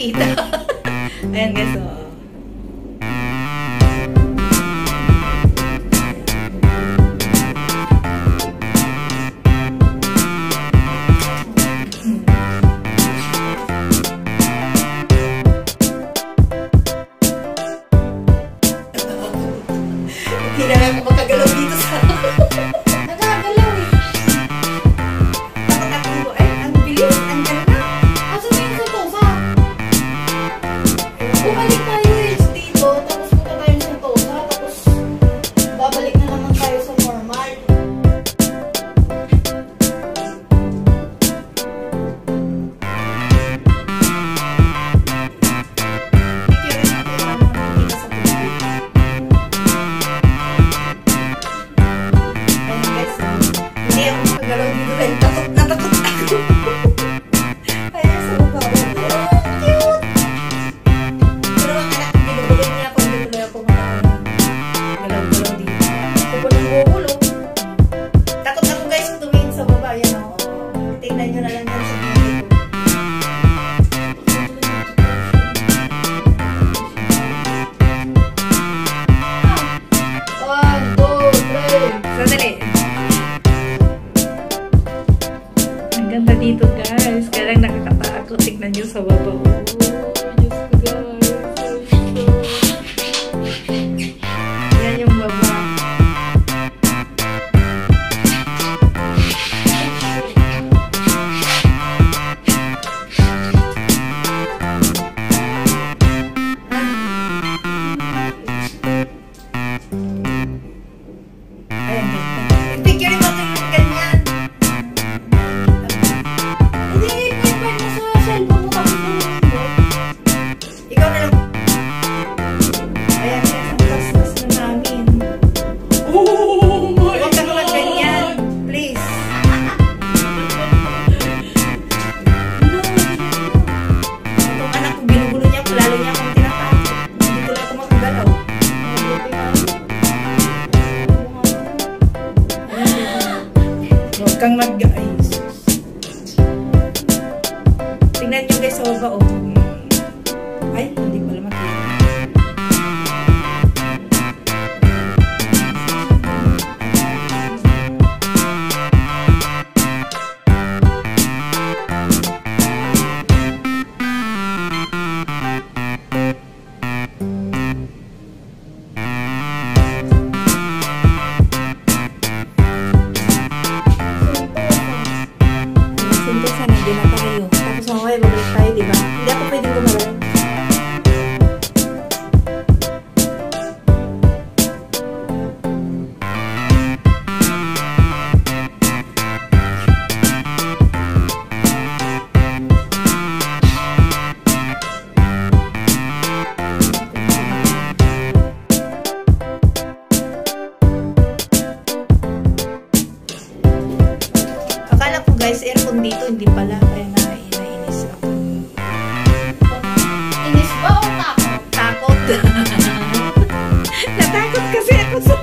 makita. Ayan guys, oh. Hindi na lang makagalaw dito sa... Nagagalaw eh. Dapat ako, ay, ang bilis, ang ganda. Asa na yung Sentosa? Bumalik tayo eh dito, tapos punta tayo sa Sentosa, tapos babalik na naman tayo sa normal. Ganda dito guys, kaya lang nakakatakot. Tignan nyo sa baba. Oh, Diyos ko guys. Yan yung baba. Ayan, picture mo ito yung ganyan. Ikaw na lang. Ayan, ang paspas na namin. Oh my God! Huwag ka naman ganyan. Please. Itong anak ko, binugulo niya ako. Lalo niya akong tinatakot. Dito lang ako makagalaw. Huwag kang mag-guys. Tingnan nyo guys sa baba, oh. Ay, hindi pala makita. Sentosa, nandun na tayo. Tapos mamaya, babalik tayo, diba? Hindi ako pwedeng gumalaw. Akala ko guys, aircon dito, hindi pala. Kaya nainis ako. Inis ba o takot? Takot. Natakot kasi ako sa...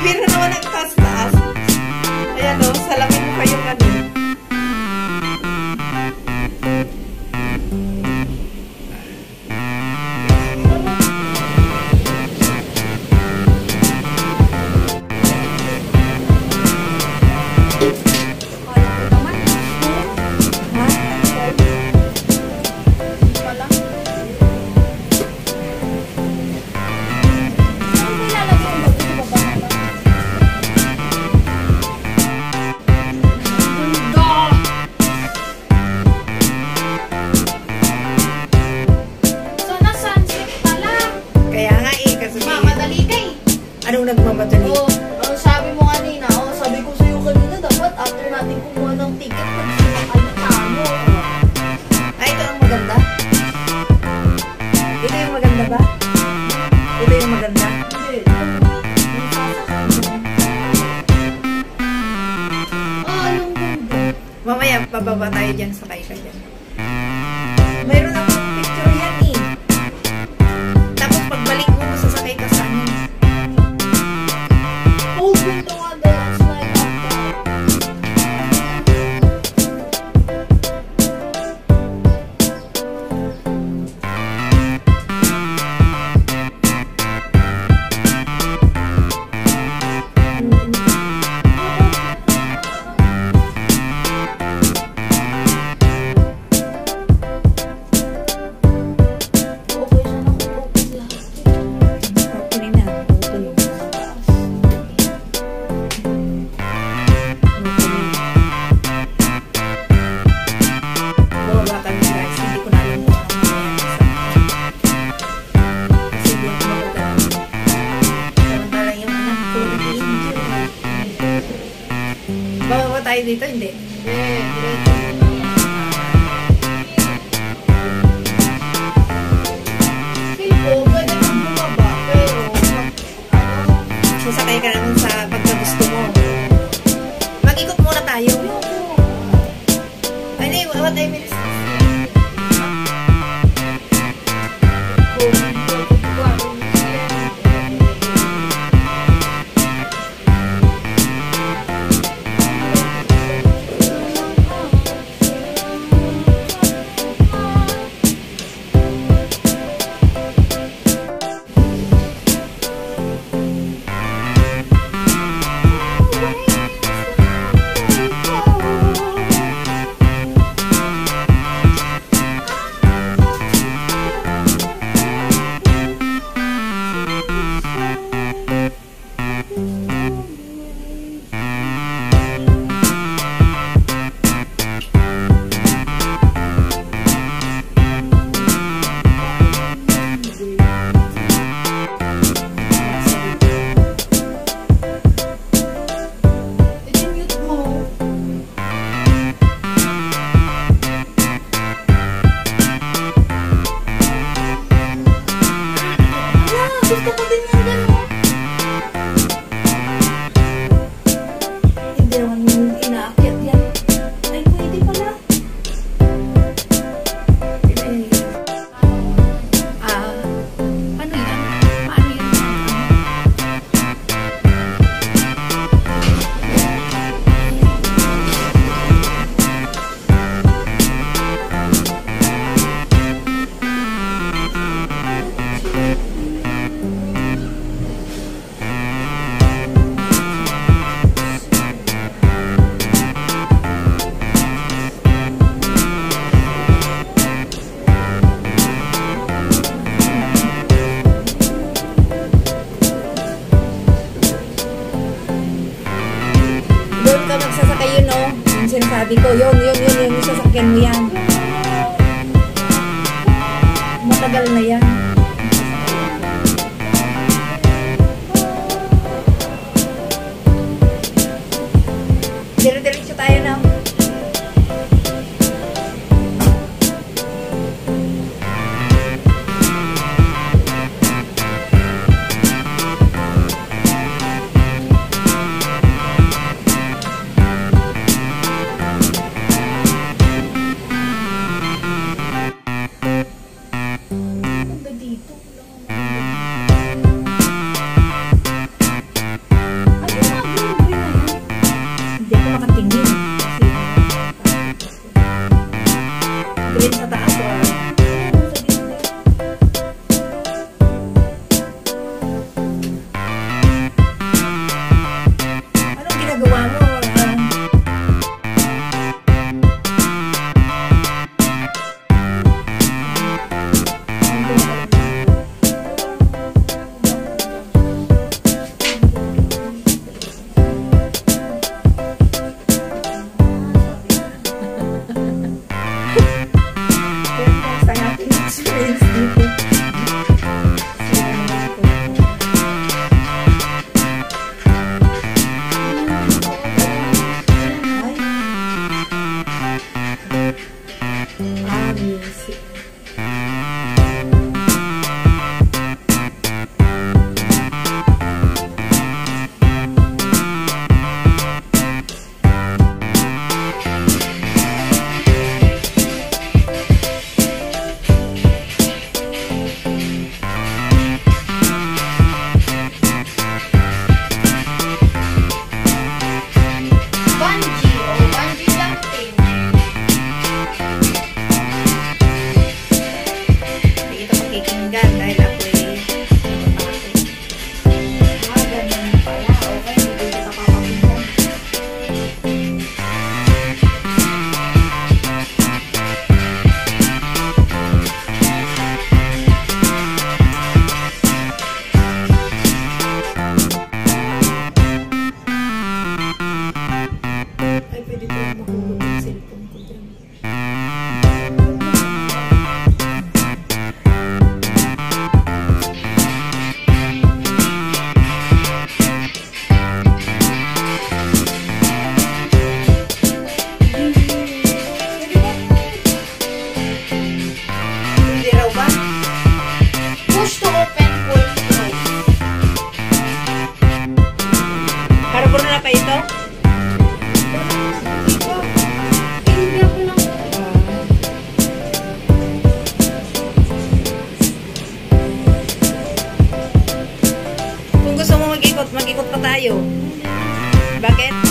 Bira naman ang taas-taas. Ayan o, salamin mo kayong ano. Anong nagmamadali? Oo, ang sabi mo kanina, sabi ko sa'yo kanina, dapat after natin kumuha ng ticket, pag-sumakalitan mo. Ay, ito ang maganda? Ito yung maganda ba? Ito yung maganda? Hindi. Anong ganda? Mamaya, pababa tayo dyan, sakay ka dyan. Mayroon akong picture yan eh. Tapos pagbalik mo, masasakay ka sa ano. Ito nga dahil slide up tayo dito? Hindi. Diretso muna. Feel ko, pwede kang bumaba, pero Sasakay ka naman sa pagkagusto mo. Mag-ikot muna tayo. Ano yung what I mean is... gusto ko din yung gano'n. Hindi naman inaakyat yan. Ay, pwede pala. Ano yan? Paano yan? Doon ka magsasakay yun, no? Yung sinasabi ko, yun, yung sasakyan mo yan. Matagal na yan. Dire-diretso tayo na. Ang ganda pa ito? Hindi ako lang. Kung gusto mo mag-ikot pa tayo. Bakit?